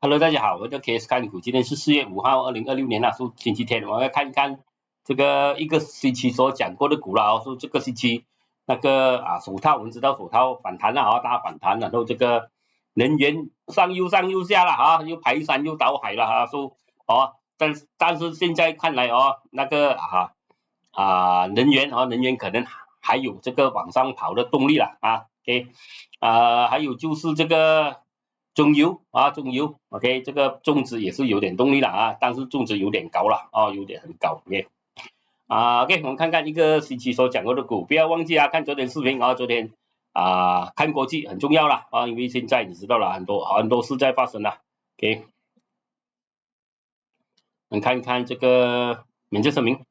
Hello， 大家好，我叫 KS 看股，今天是4月5号，2026年是星期天，我们要看一看这个一个星期所讲过的股了啊，说这个星期那个手套，我们知道手套反弹了啊，大反弹，然后这个能源上又下了啊，又排山又倒海了啊，说但是现在看来那个能源可能还有这个往上跑的动力了啊 ，OK， 还有就是这个。中油，OK， 这个粽子也是有点动力了啊，但是粽子有点高了啊，有点很高 ，OK， OK， 我们看看一个星期所讲过的股，不要忘记看昨天视频啊，昨天看国际很重要了啊，因为现在你知道了很多事在发生了 ，OK， 我们看一看这个免责声明。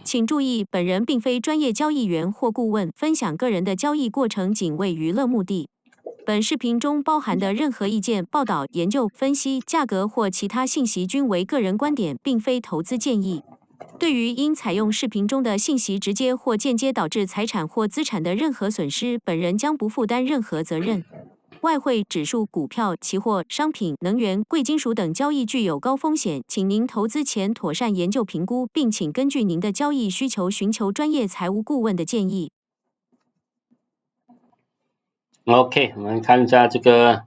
请注意，本人并非专业交易员或顾问，分享个人的交易过程仅为娱乐目的。本视频中包含的任何意见、报道、研究、分析、价格或其他信息均为个人观点，并非投资建议。对于因采用视频中的信息直接或间接导致财产或资产的任何损失，本人将不负担任何责任。外汇、指数、股票、期货、商品、能源、贵金属等交易具有高风险，请您投资前妥善研究评估，并请根据您的交易需求寻求专业财务顾问的建议。OK， 我们看一下这个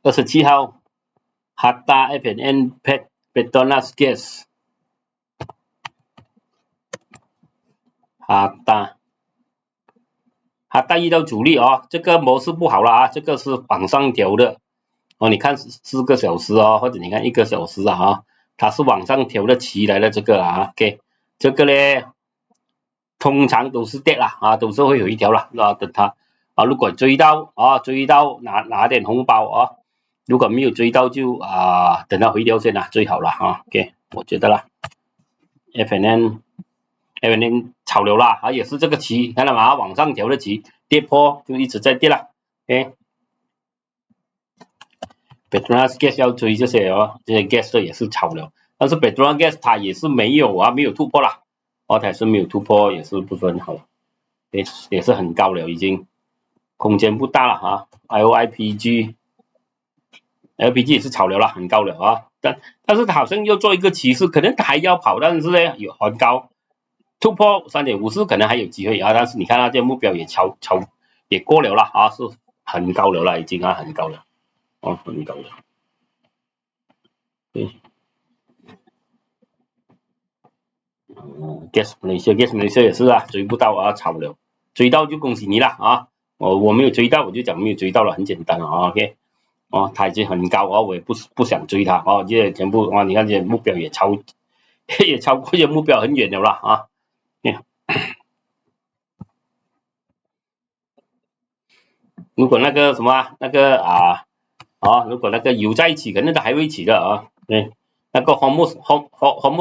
27号 Hatta F&N Petronas Gas Hatta遇到阻力这个模式不好了啊，这个是往上调的你看4个小时或者你看1个小时它是往上调的起来的这个OK， 这个呢通常都是跌了都是会有一条了等它如果追到拿点红包如果没有追到就等它回调先最好了OK， 我觉得啦 F&N 炒了啦也是这个旗，看到吗？往上调的旗，跌破就一直在跌了 OK。Petronas Gas 要追这些这些 gas 的也是炒了，但是 Petronas Gas 它也是没有突破啦它也是没有突破，也是不是很好，也是很高了已经，空间不大了LPG 也是炒了啦，很高了但是它好像又做一个趋势，可能它还要跑，但是呢有很高。突破3.54可能还有机会但是你看它这目标也也过了啦是很高了啦，已经很高了很高了。对，Gas Malaysia 也是追不到炒了，追到就恭喜你了我没有追到，我就讲没有追到了，很简单OK， 它已经很高我也不想追它这些全部你看这些目标也超过这些目标很远了啦如果那个什么那个如果那个油在一起，可能它还会起的对，那个红木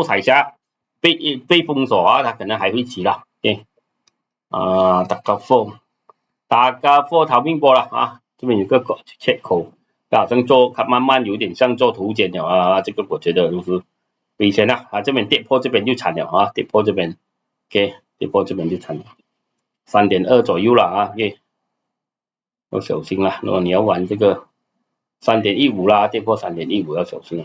海峡被封锁它可能还会起了对大家货逃命波了这边有个缺口，好像它慢慢有点像做头肩了这个我觉得就是危险这边跌破这边就惨了跌破这边 OK， 跌破这边就惨了，3.2左右了OK， 要小心了，如果你要玩这个3.15啦，跌破3.15要小心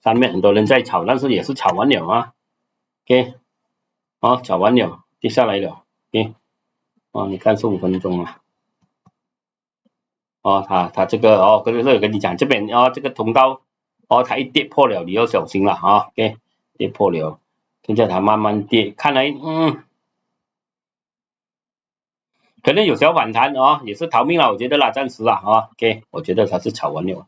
上面很多人在炒，但是也是炒完了OK， 炒完了跌下来了 OK， 你看15分钟它这个跟你讲这边这个通道它一跌破了你要小心了OK， 跌破了，现在它慢慢跌，看来可能有小反弹也是逃命了，我觉得暂时OK， 我觉得它是炒完了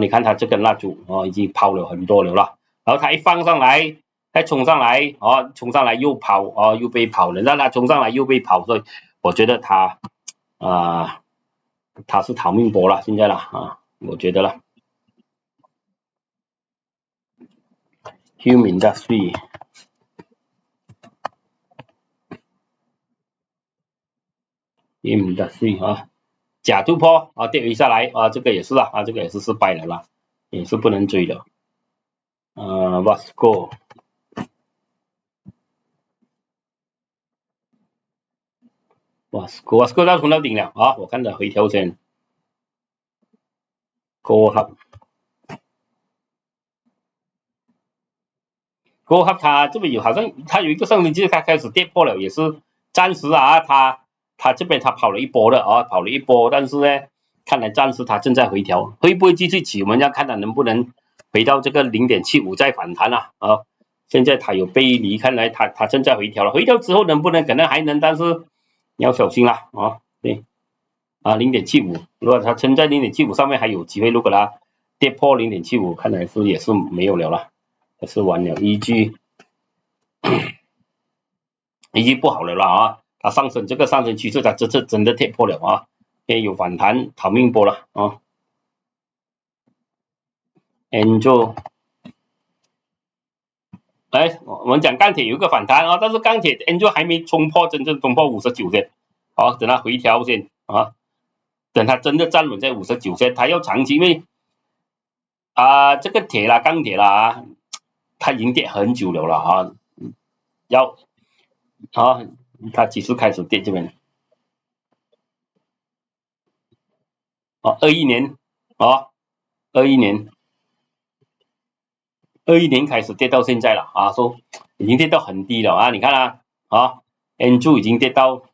你看它这根蜡烛已经抛了很多了然后它一放上来再冲上来冲上来又跑又被跑了，让它冲上来又被跑，所以我觉得它它是逃命波了，现在了啊，我觉得了。Human Industry， Human Industry 啊，假突破啊，跌回下来啊，这个也是啦啊，这个也是失败了啦，也是不能追的。Vasco。Vasco 到冲到顶了啊！我看到回调先。Go Up 它这边有好像它有一个上升期，它开始跌破了，也是暂时啊，它这边它跑了一波的啊，跑了一波，但是呢，看来暂时它正在回调，会不会继续起？我们要看它能不能回到这个 0.75 再反弹啊啊！现在它有背离，看来它正在回调了，回调之后能不能可能还能，但是你要小心啦啊！对啊，0.75，如果它撑在0.75上面还有机会，如果它跌破0.75，看来是也是没有了，也是完了。EG 不好了啦啊，它上升这个上升趋势它这次真的跌破了啊，有反弹逃命波了啊。Angel， 来我们讲钢铁有一个反弹啊，但是钢铁 Angel 还没冲破真正冲破59线，好，等它回调先啊，等它真的站稳在59线，它要长期，因为这个铁啦钢铁啦啊，它已经跌很久了啊，要啊，它几时开始跌这边？21年啊，21年开始跌到现在了啊，说已经跌到很低了啊，你看Angel 已经跌到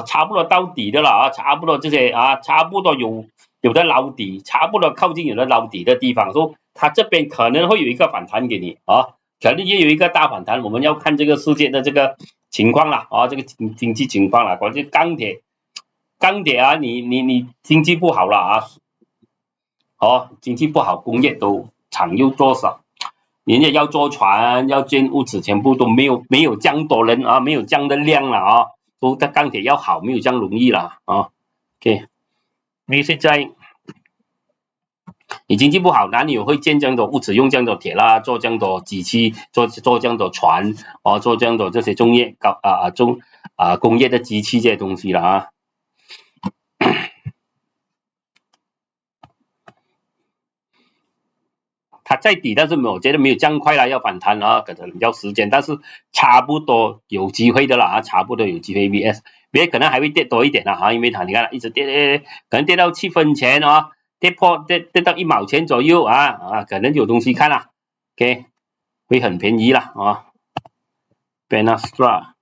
差不多到底的了啊，差不多这些差不多有的捞底，差不多靠近有的捞底的地方，说它这边可能会有一个反弹给你啊，可能也有一个大反弹，我们要看这个世界的这个情况了啊，这个经济情况了，关键钢铁啊，你经济不好了啊，经济不好，工业都厂又做少，人家要做船要建物资，全部都没有这样多人啊，没有这样的量了啊，说它钢铁要好没有这样容易了啊 ，OK， 因为现在你经济不好，哪里有会建这样多物资用这样多铁啦，做这样多机器，做这样多船做这样多这些工业工业的机器这些东西了啊。它在底，但是我觉得没有这样快啦，要反弹可能要时间，但是差不多有机会的啦差不多有机会 VS 可能还会跌多一点因为它你看一直跌，可能跌到7分钱跌到1毛钱左右可能有东西看啦 ，OK， 会很便宜啦Benastra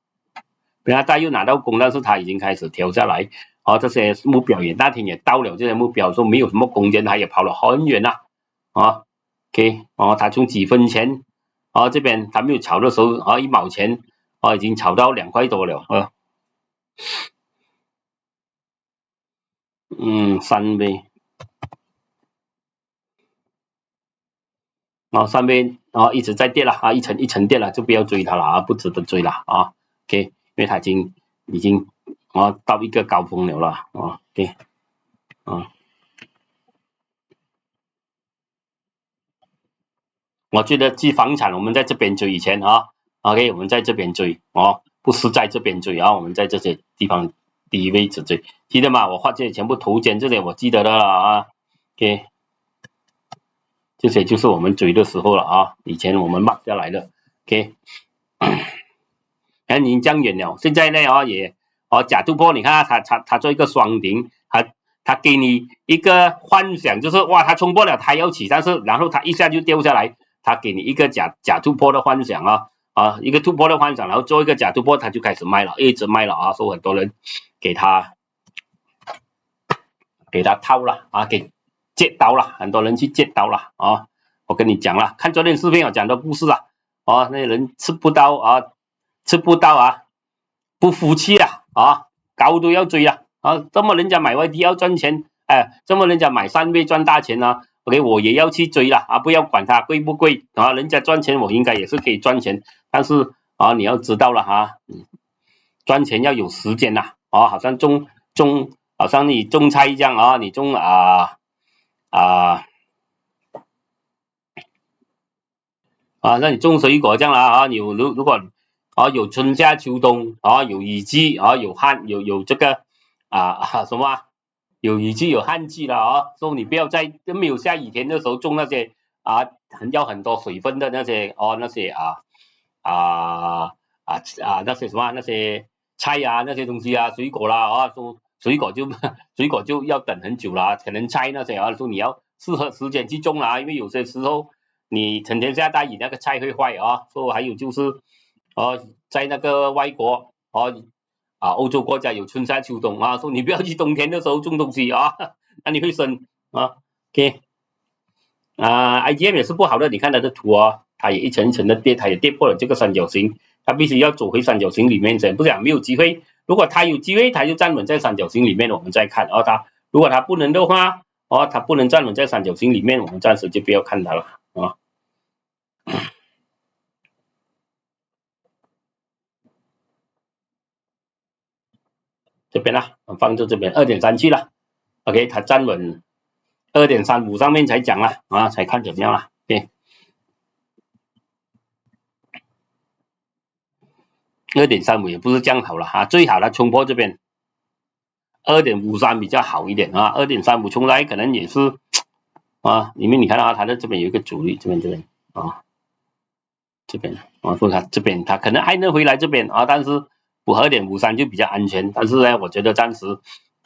又拿到攻，但是它已经开始调下来这些目标也那天也到了这些目标，说没有什么空间，它也跑了很远啦OK， 它从几分钱这边它没有炒的时候1毛钱已经炒到2块多了3倍3倍一直在跌了一层一层跌了，就不要追它了不值得追了OK， 因为它已经到一个高峰了OK 我觉得继房产我们在这边追以前OK 我们在这边追不是在这边追我们在这些地方低位置追，记得吗？我画这些全部图鉴这里我记得的了OK， 这些就是我们追的时候了以前我们 mark 下来的 OK， 已经降远了，现在呢也假突破，你看它做一个双顶，它给你一个幻想，就是哇它冲破了它要起，但是然后它一下就掉下来，它给你一个假突破的幻想一个突破的幻想，然后做一个假突破，它就开始卖了，一直卖了所以很多人给它套了给接刀了，很多人去接刀了我跟你讲了，看昨天视频讲的故事那些人吃不到不服气高都要追这么人家买 YT 要赚钱这么人家买3倍赚大钱OK 我也要去追了不要管它贵不贵人家赚钱我应该也是可以赚钱，但是你要知道了赚钱要有时间好像中好像你种菜一样啊，你种那你种水果这样啦啊，如果有春夏秋冬啊，有雨季啊，有这个什么有雨季有旱季了啊，所以你不要在没有下雨天的时候种那些要很多水分的那些那些那些什么那些菜那些东西水果啦水果就要等很久啦，可能菜那些说你要适合时间去种啦，因为有些时候你成天下大雨，那个菜会坏所以还有就是在那个外国欧洲国家有春夏秋冬所以你不要去冬天的时候种东西那你会生OK IGM 也是不好的，你看它的图它也一层一层的跌，它也跌破了这个三角形，它必须要走回三角形里面先，不然没有机会。如果它有机会，它就站稳在三角形里面，我们再看如果它不能的话它不能站稳在三角形里面，我们暂时就不要看它了这边放在这边 2.37 了 ，OK， 它站稳 2.35 上面才讲了才看怎么样了 ，OK。2.35也不是这样好了最好它冲破这边2.53比较好一点2.35冲来可能也是因为你看它的这边有一个阻力，这边这边说它这边它可能还能回来这边但是2.53就比较安全，但是呢，我觉得暂时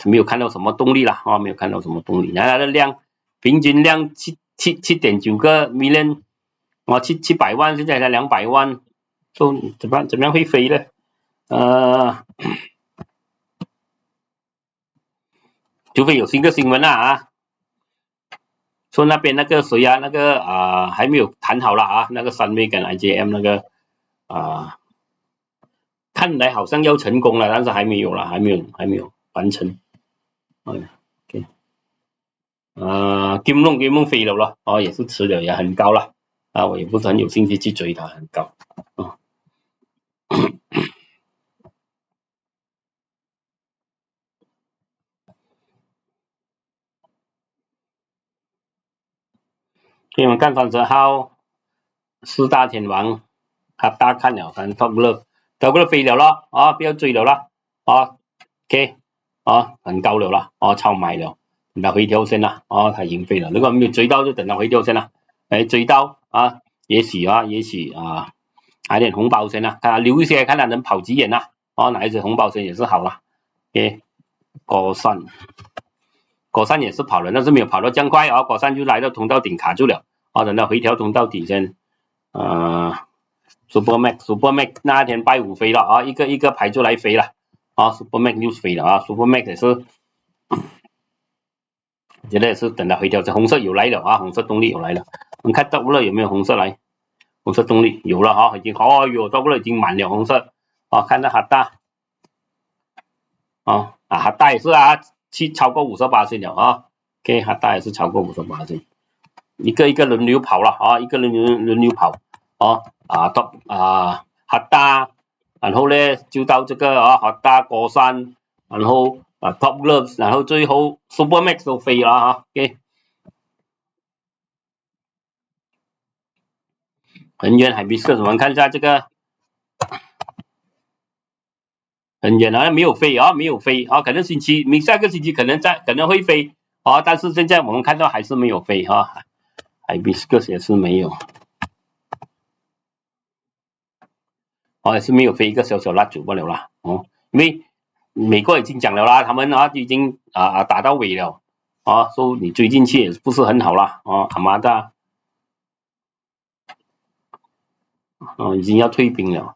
没有看到什么动力了没有看到什么动力，然后它的量平均量7.9个 million 700万，现在才200万，说怎么样会飞呢？除非有新的新闻说那边那个谁那个还没有谈好了那个三位跟 IJM 那个看来好像要成功了，但是还没有完成。OK， 金龙飞了也是吃的也很高了我也不是很有兴趣去追它，很高给我们看30号4大天王大看了看 Top Glove 飞了咯不要追了啦OK 很高了啦超买了，等它回调先啦它已经飞了，如果没有追到就等它回调先啦追到也许拿点红包先看它留一些，看它能跑几远拿一些红包先也是好啦 OK 果山也是跑了，但是没有跑到这样快果山就来到通道顶卡住了等到回调通道底先Supermax 那天拜五飞了一个一个排出来飞了Supermax 又飞了Supermax 也是觉得也是等它回调，这红色有来了红色动力有来了，我们看到了有没有红色来？红色动力有了已经到了已经满了红色看到哈大哈大也是超过58%了OK 哈大也是超过58%，一个一个轮流跑了一个轮流跑哈大，然后呢就到这个哈大果山，然后Top Glove， 然后最后 Supermax 都飞了OK。恒源海比斯，我们看一下这个恒源没有飞没有飞可能下个星期可能会飞但是现在我们看到还是没有飞海比斯也是没有也是没有飞一个小小蜡烛不了啦因为美国已经讲了啦，他们已经打到尾了所以你追进去也不是很好啦阿玛达已经要退兵了，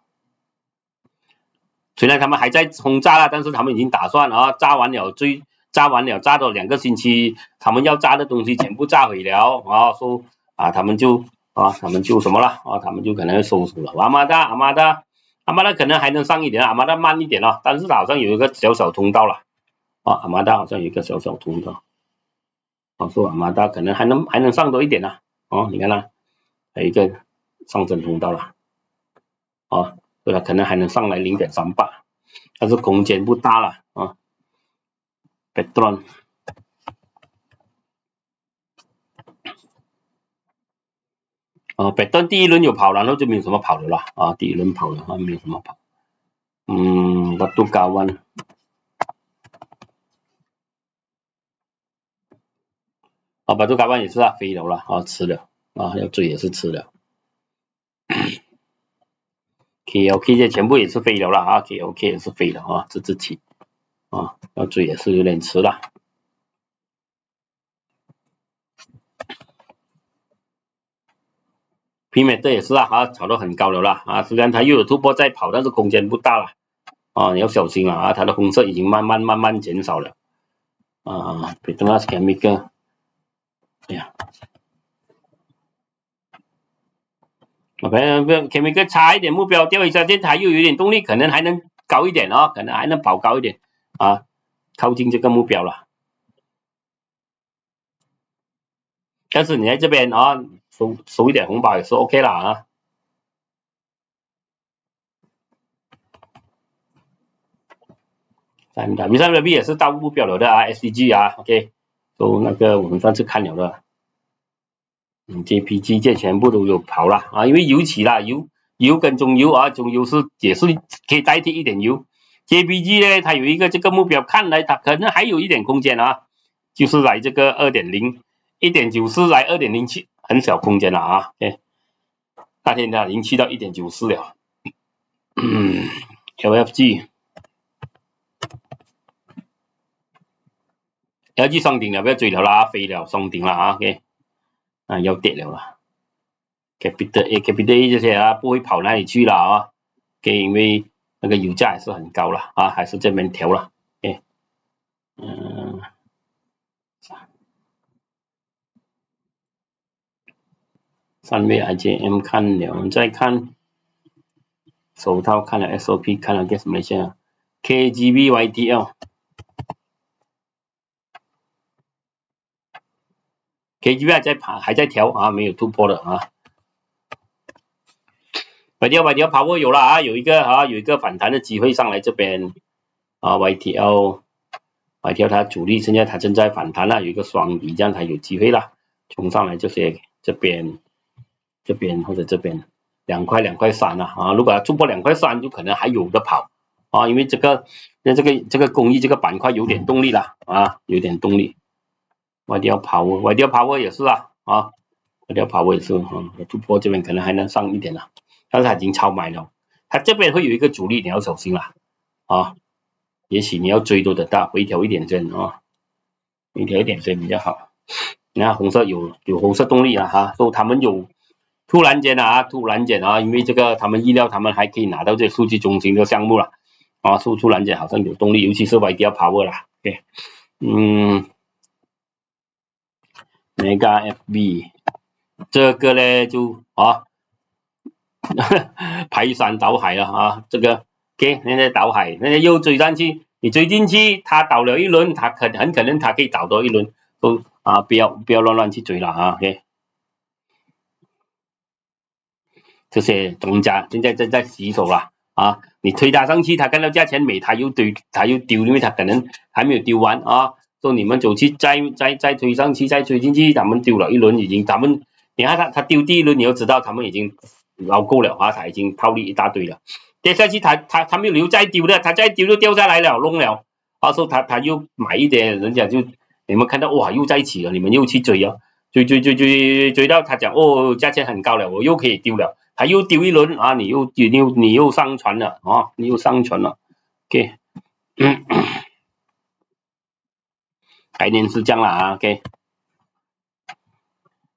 虽然他们还在轰炸了，但是他们已经打算炸完了炸到2个星期，他们要炸的东西全部炸毁了说他们就什么了他们就可能收手了。阿玛达可能还能上一点，阿玛达慢一点但是好像有一个小小通道了阿玛达好像有一个小小通道说阿玛达可能还能上多一点你看还有一个上升通道了所以它可能还能上来 0.38， 但是空间不大了 Petron。Petron 第一轮有跑，然后就没有什么跑的了啊，第一轮跑的话没有什么跑。Batu Kawan。Batu Kawan 也是啊，飞了啦，吃了啊，要追也是吃了。KLK 这全部也是飞了啦啊 ，KLK 也是飞了啊，这只棋啊，要追也是有点迟了。P-Metal 也是啊，炒到很高了啦啊，虽然它又有突破在跑，但是空间不大了啊，你要小心了啊，它的红色已经慢慢减少了啊。Petronas Chemical， 哎呀。Chemical 差一点目标，掉一下线它又有点动力，可能还能高一点啊，可能还能跑高一点啊，靠近这个目标了。但是你在这边啊，收一点红包也是 OK 了啊。3W 也是到目标了的啊 ，SCG 啊 ，OK， 都那个我们上次看了的。JPG 这全部都有跑了啊，因为油起了，油跟中油啊，中油也是可以代替一点油。JPG 呢，它有一个这个目标，看来它可能还有一点空间啊，就是来这个 2.0，1.94 来 2.07， 很小空间了啊。OK， 那天它已经去到 1.94 了。LG 双顶了，不要追了啦，飞了双顶了啊。OK， 要跌了啦。Capital A 这些啊，不会跑哪里去了啊。OK， 因为那个油价还是很高了啊，还是这边调了。OK， 3月 IJM 看了，我们再看手套，看了 SOP， 看了 Gas Malaysia， KGB YTL。KGB 还在调啊，没有突破的啊。YTL Power 有了啊，有一个反弹的机会上来这边啊。YTL 它主力现在它正在反弹了，有一个双底，这样它有机会了，冲上来这边或者这边2块3啊。如果它突破2块3，就可能还有的跑啊，因为这个工艺这个板块有点动力了啊，有点动力。YTL Power 也是啊，YTL Power 也是突破这边可能还能上一点了，但是它已经超买了，它这边会有一个阻力，你要小心了啊。也许你要追都得到，回调一点先啊，回调一点先比较好。你看红色有红色动力了哈，所以他们有突然间啊，因为这个他们意料他们还可以拿到这数据中心的项目了啊，突然间好像有动力，尤其是 YTL Power 啦。对，Mega FB 这个呢就排山倒海了啊，这个 OK， 现在倒海，现在又追上去，你追进去，它倒了一轮，它很可能它可以倒多一轮，都不要乱去追了啊 ，OK。这些东家现在正在洗手了啊！你推它上去，它看到价钱美，它又丢，因为它可能还没有丢完啊。说你们走去再推上去，再推进去，他们丢了一轮已经，你看他丢第一轮，你要知道他们已经捞够了啊，他已经套利一大堆了。接下去他没有留再丢的，他再丢就掉下来了，弄了。说他又买一点，人家就你们看到哇又在一起了，你们又去追啊，追到他讲价钱很高了，我又可以丢了。他又丢一轮啊，你又上船了啊，你又上船了 ，OK， 概念是这样了啊 ，OK，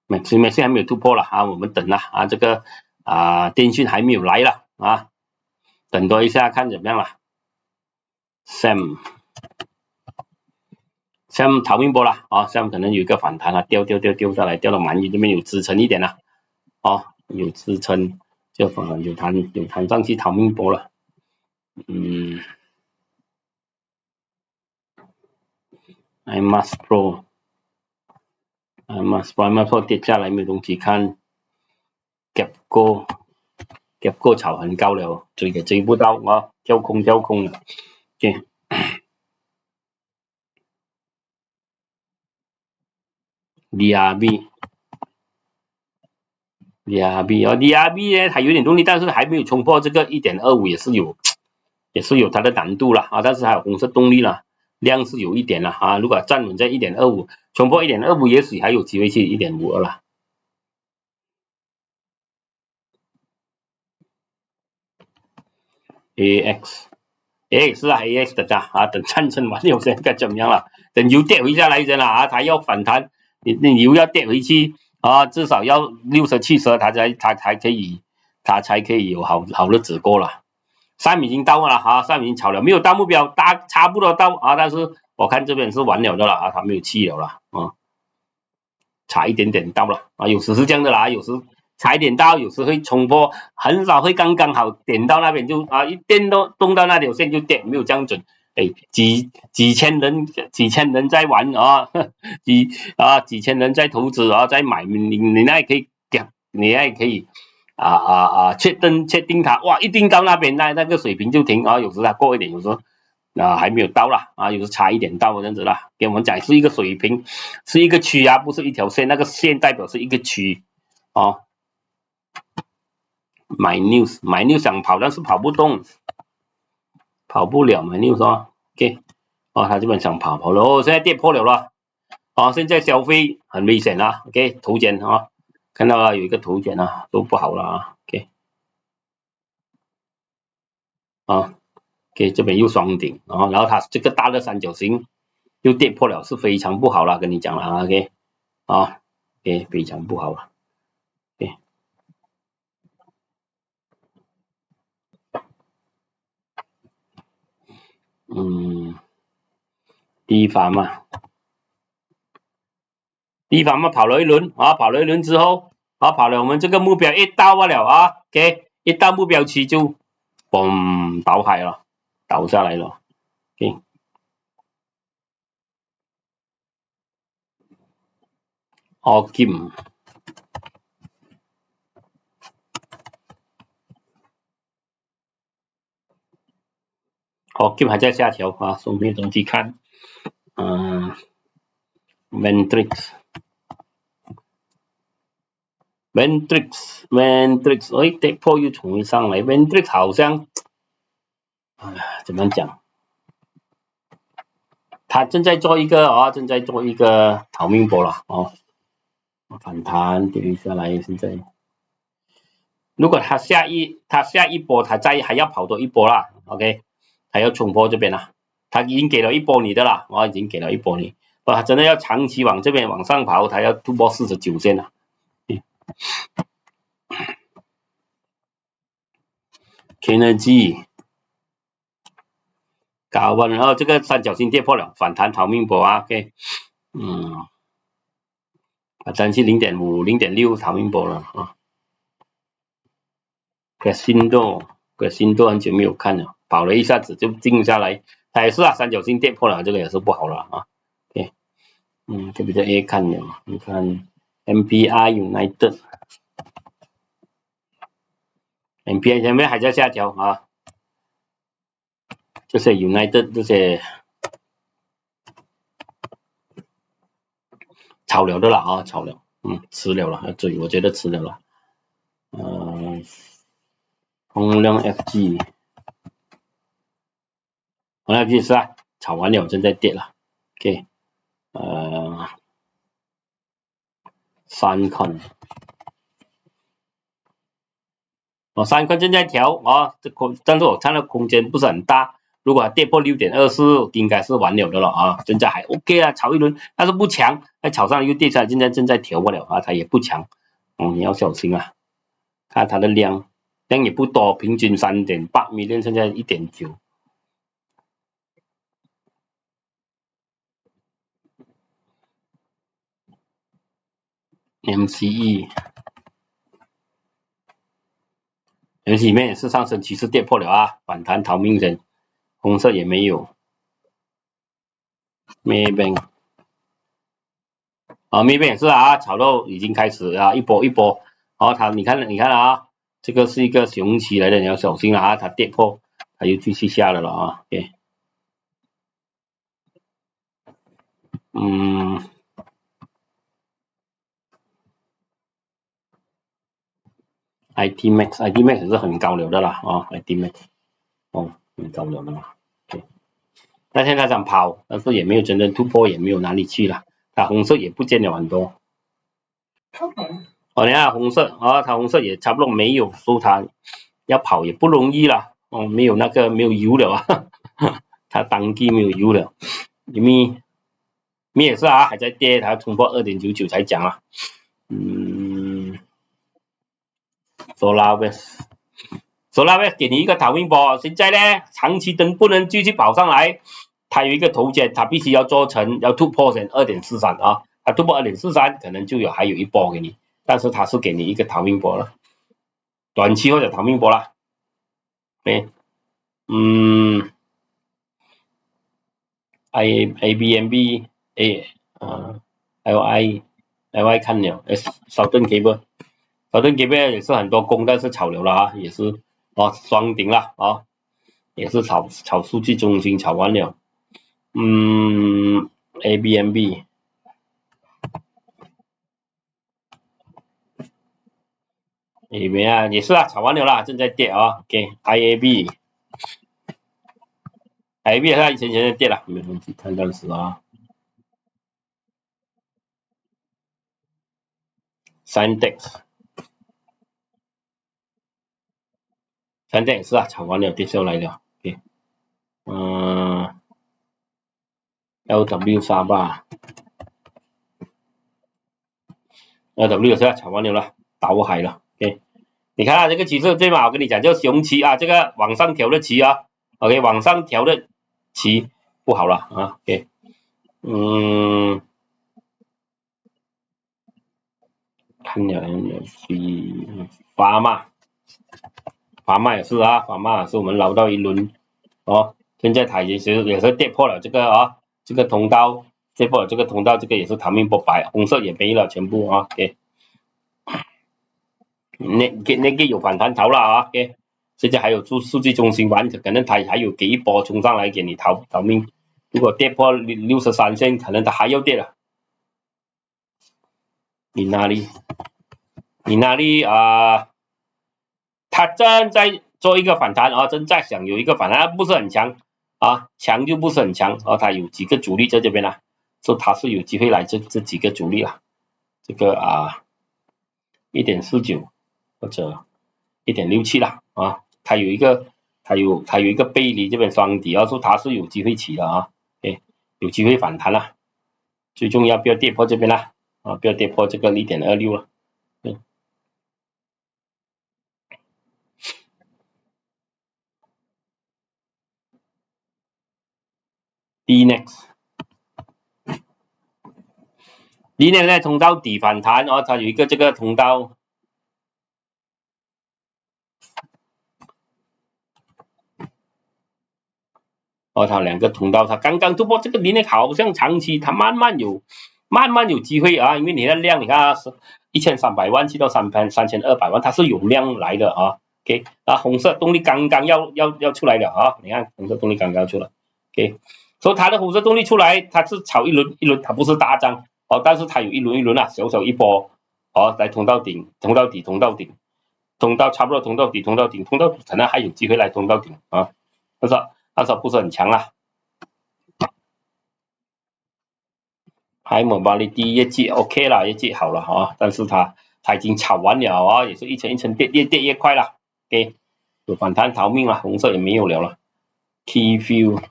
每次还没有突破了啊，我们等了啊，这个电讯还没有来了啊，等多一下看怎么样了。Sam 逃命波了啊 ，Sam 可能有一个反弹了，掉下来，掉到蛮远这边有支撑一点了，有支撑。就有弹上去逃命波了，IMAX Pro 跌下来没有东西看，夹过炒很高了，追也追不到啊，跳空了，OK。DRB 呢，它有点动力，但是还没有冲破这个 1.25 也是有它的难度了啊，但是还有红色动力了，量是有一点了啊，如果站稳在 1.25 冲破 1.25 也许还有机会去 1.52 了。AX 是啊 ，AX 等下啊，等战争完了先看怎么样了，等油跌回下来先了啊，它要反弹，你油要跌回去啊，至少要60、70，它才可以有好日子过了。3已经到了啊，3已经炒了，没有到目标，差不多到啊，但是我看这边是完了的了啊，它没有气了啦啊，差一点点到了啊，有时是这样的啦，有时差一点到，有时会冲破，很少会刚刚好点到那边就啊，一电动到那条线就点，没有这样准。哎，几千人在玩啊，几千人在投资啊，在买，你那也可以讲，你那也可以确定它哇，一定到那边那个水平就停啊，有时它过一点，有时还没有到啦啊，有时差一点到这样子啦，给我们讲是一个水平，是一个区啊，不是一条线，那个线代表是一个区哦。买 news 想跑，但是跑不动，跑不了买 news 哦 ，OK， 哦，他这边想跑了哦，现在跌破了，哦，现在消费很危险啊 ，OK， 头肩啊，看到了有一个头肩啊，都不好了啊 ，OK， 啊 ，OK， 这边又双顶啊，然后它这个大的三角形又跌破了，是非常不好了，跟你讲了啊 ，OK， 啊 ，OK， 非常不好了 ，OK， 第一番嘛。地方嘛跑了一轮啊，跑了一轮之后啊，跑了我们这个目标一到了啊 ，OK， 一到目标区就嘣倒海了，倒下来了 ，OK。哦金，哦金还在下调啊，顺便东西看，Matrix，哎，跌破又重新上来 ，Matrix 好像，怎么讲？他正在做一个逃命波了哦，反弹跌下来，现在。如果他下一波他还要跑多一波啦 ，OK， 他要冲破这边了，他已经给了一波你的了，已经给了一波你，他真的要长期往这边往上跑，他要突破49线了。Energy 高温，然后这个三角形跌破了，反弹逃命波啊 ，OK， 反弹去0.5、0.6逃命波了啊。Crescendo 很久没有看了，跑了一下子就静下来，它也是啊，三角形跌破了，这个也是不好了啊。OK， 这比较 A 看了，你看 MPI United。MPI 前面还在下调啊，这些 United 这些炒了的了啊，炒了，吃了了，我觉得吃了了。宏亮 FG 是啊，炒完了正在跌了 ，OK， 三看，三看正在调啊，但是我看到空间不是很大，如果跌破6.24，应该是完了的了啊，现在还 OK 啊，炒一轮，但是不强，那炒上又跌下来，现在正在调不了啊，它也不强，你要小心啊，看它的量也不多，平均3.8 million，现在1.9。MCE 里面也是上升趋势跌破了啊，反弹逃命针，红色也没有。Maybank Maybank 也是啊，炒到已经开始啊，一波，你看啊，这个是一个熊起来的，你要小心了啊，它跌破，它又继续下来了啊，OK， ，IT Max，IT Max 也是很高了的啦，IT Max，很高了的嘛。对，那现在想跑，但是也没有真正突破，也没有哪里去了。它红色也不见了很多。你看红色它红色也差不多没有，说它要跑也不容易了。没有油了啊，它当机没有油了，因为也是还在跌，它冲破2.99才讲啊。Solar West 给你一个逃命波，现在呢长期灯不能继续跑上来，它有一个头肩，它必须要做成要突破成2.43啊，它突破2.43可能还有一波给你，但是它是给你一个逃命波了，短期或者逃命波了。对，ABNB 还有 I 看了，Southern Cable 也是很多攻，但是炒流了也是双顶了也是炒数据中心炒完了。ABNB 也是炒完了啦，正在跌OK，IAB 它以前在跌了，没问题，看当时Syndex 也是炒完了跌下来了 ，OK，LW38 LW 也是炒完了啦，倒海了 ，OK， 你看这个趋势对吗？我跟你讲叫熊期这个往上调的期OK， 往上调的期不好了OK， 看了法码也是法码也是我们捞到一轮现在它也是跌破了这个通道，跌破了这个通道，这个也是逃命波白，红色也没了全部OK， 那个有反弹逃了OK， 现在还有数据中心完，可能它还有给一波冲上来给你逃命，如果跌破63线，可能它还要跌了。你哪里它正在做一个反弹正在想有一个反弹，不是很强强就不是很强它有几个主力在这边所以它是有机会来这几个主力这个1.49或者1.67啦它有一个背离这边双底所以它是有机会起的有机会反弹了，最重要不要跌破这边啦不要跌破这个1.26了。DNEX 在通道底反弹它有一个这个通道它两个通道，它刚刚突破这个DNEX好像长期它慢慢有机会因为你的量你看是1300万去到3200万，它是有量来的OK， 红色动力刚刚要出来了你看红色动力刚刚出来 OK， 所以它的红色动力出来，它是炒一轮，它不是大涨但是它有一轮小小一波来通道顶，通道差不多通道底，可能还有机会来通道顶但是不是很强啦。High Mobility 业绩 OK 啦，业绩好了但是它已经炒完了也是一层一层跌，越跌越快了 OK， 有反弹逃命了，红色也没有了Keyview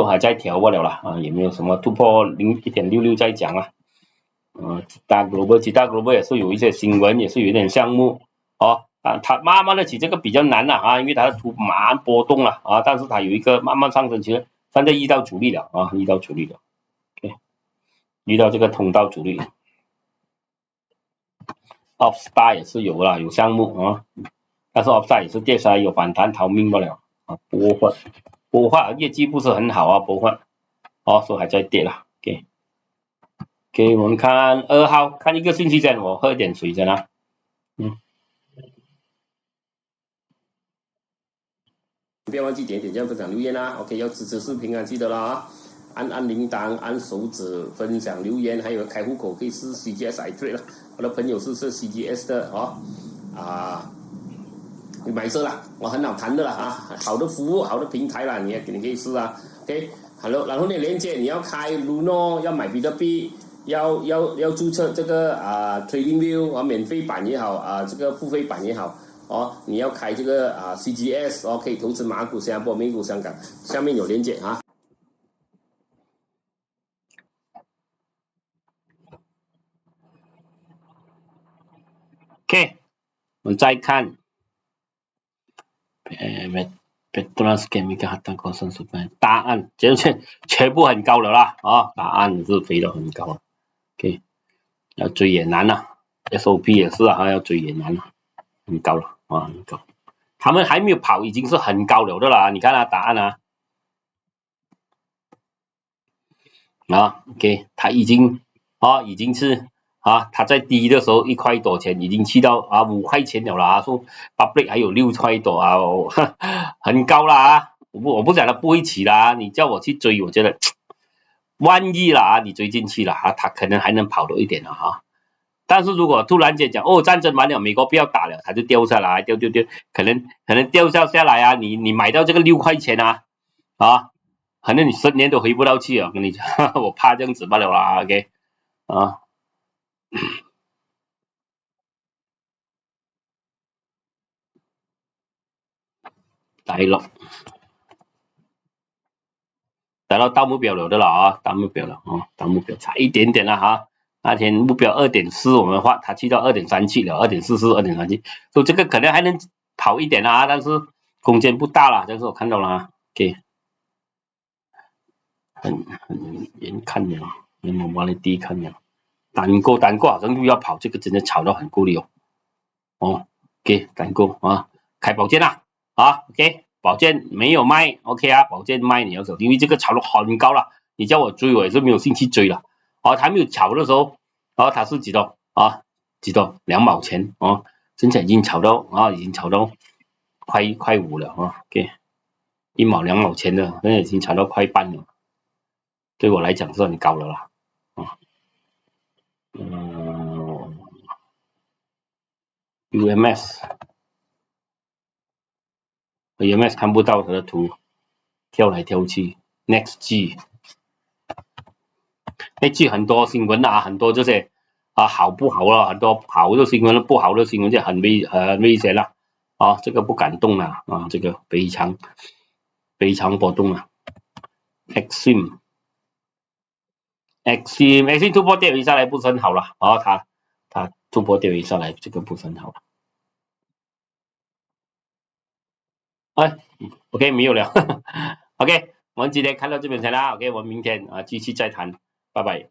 还在调不了了也没有什么突破1.66再讲其他 global 也是有一些新闻，也是有一点项目它慢慢的起这个比较难了因为它的图蛮波动了但是它有一个慢慢上升起来，现在遇到阻力了遇到阻力了 OK， 遇到这个通道阻力 Offstar 也是有项目但是 Offstar 也是跌下来有反弹逃命不了波化业绩不是很好波化所以还在跌了 OK， 我们看2号，看一个星期先，我喝点水先不要忘记点赞、分享、留言OK， 要支持视频记得了按铃铛，按手指，分享留言，还有开户口可以是 CGS iTrade 了。我的朋友是 CGS 的哦，你买车啦，我很好谈的啦啊，好的服务，好的平台啦，你可以试啊。OK， 好，然后呢，连接你要开 Luno， 要买比特币，要注册这个TradingView 免费版也好这个付费版也好哦，你要开这个CGS 哦，可以投资马股、新加坡、美股、香港，下面有连接啊。OK， 我们再看Petronas Chemical Hatan Concern Supply 答案，全部很高了啦啊，答案是飞得很高了。OK， 要追也难了 ，SOP 也是啊，要追也难了，很高了啊，很高。他们还没有跑，已经是很高了的啦，你看答案OK， 他已经是他在低的时候1块多钱，已经去到5块钱了啦，说 public 还有6块多很高啦我不讲他不会起啦，你叫我去追，我觉得万一啦你追进去了他可能还能跑多一点了但是如果突然间讲战争完了，美国不要打了，它就掉下来，掉，可能掉下来你买到这个6块钱可能你10年都回不到去我跟你讲，我怕这样子罢了啦 ，OK 来到目标了的了到目标了到目标差一点点了那天目标 2.4 我们画，它去到 2.3 去了 2.44 2.37， 所以这个可能还能跑一点但是空间不大了，但是我看到了OK， 很严看了，连我往里低看了，单过好像又要跑，这个真的炒到很够力OK， 单过开宝剑OK， 宝剑没有卖 OK 宝剑卖你要走，因为这个炒得很高了，你叫我追我也是没有兴趣追了还没有炒的时候它是几多2毛钱现在已经炒到快5了OK， 1毛2毛钱的，现在已经炒到快半了，对我来讲是很高了啦UMS 看不到它的图，跳来跳去 Next G 很多新闻很多这些好不好很多好的新闻不好的新闻就很危险了这个不敢动了这个非常波动了。Exim 突破跌下来不是很好了它突破跌下来这个不是很好了OK 没有了OK 我们今天看到这边先啦 OK 我们明天继续再谈拜拜。